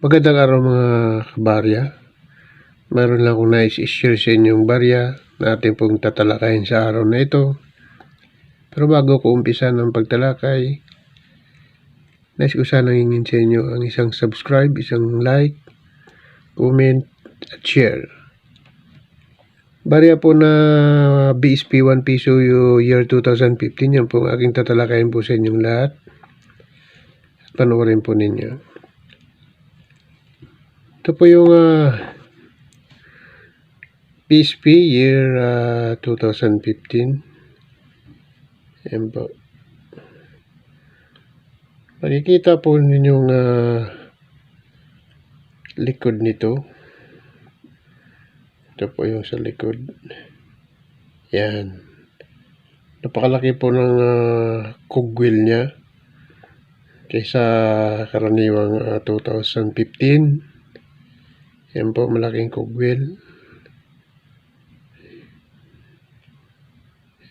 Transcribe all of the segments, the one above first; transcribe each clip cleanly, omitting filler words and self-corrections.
Magandang araw mga kabarya. Meron lang akong nais i-share sa inyong barya na ating pong tatalakayin sa araw na ito. Pero bago ko umpisa ng pagtalakay, nais ko sanang hingin sa inyo ang isang subscribe, isang like, comment, at share. Barya po na BSP 1 piso year 2015, yan po ang aking tatalakayin po sa inyong lahat. At panoorin po ninyo. Ito po yung PSP year 2015. Ayan po. Makikita po ninyong likod nito. Ito po yung sa likod. Yan. Napakalaki po ng cogwheel niya kaysa karaniwang 2015. Yan po, malaking cogwheel.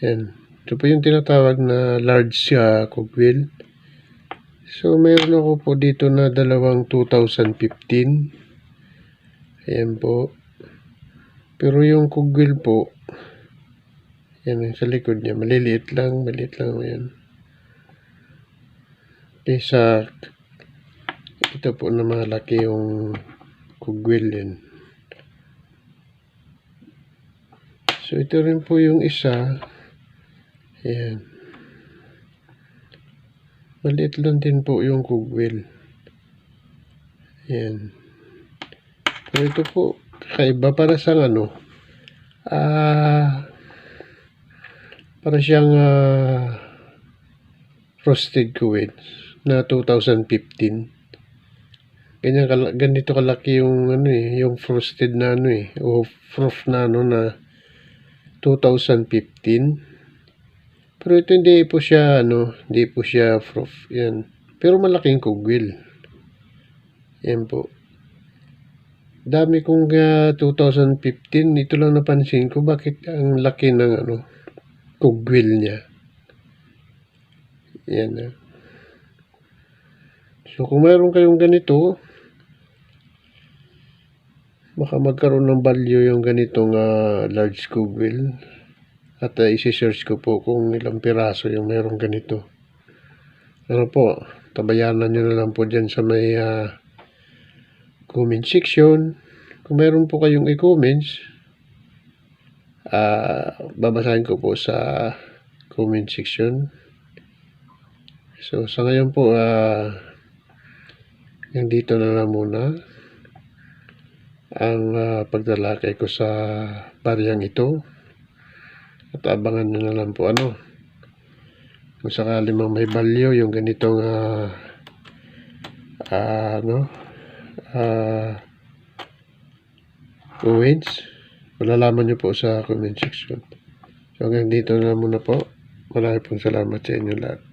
Yan. Ito po yung tinatawag na large cogwheel. So, mayroon ako po dito na dalawang 2015. Ayan po. Pero yung cogwheel po, yan yung sa likod niya. Maliit lang yan. Kaysa ito po na malaki yung cogwheel din. So, ito rin po yung isa. Ayan. Maliit lang din po yung cogwheel. Ayan. Pero ito po, kakaiba para sa para siyang frosted coins na 2015. Ganito kalaki yung yung frosted na o froth na na 2015. Pero ito hindi po siya hindi po siya froth. Yan. Pero malaking cogwheel. Yan po. Dami kong 2015, ito lang napansin ko bakit ang laki ng cogwheel niya. Yan. So kung mayroon kayong ganito, baka magkaroon ng value yung ganitong large cogwheel. At isi-search ko po kung ilang piraso yung mayroong ganito. Tabayanan nyo na lang po dyan sa may comment section. Kung mayroon po kayong i-comments, babasahin ko po sa comment section. So sa ngayon po, yung dito na lang muna ang pagtalakay ko sa baryang ito. At abangan nyo na lang po kung sakali mang may value yung ganitong coins, malalaman nyo po sa comment section. So hanggang dito na muna po. Maraming pong salamat sa inyo lahat.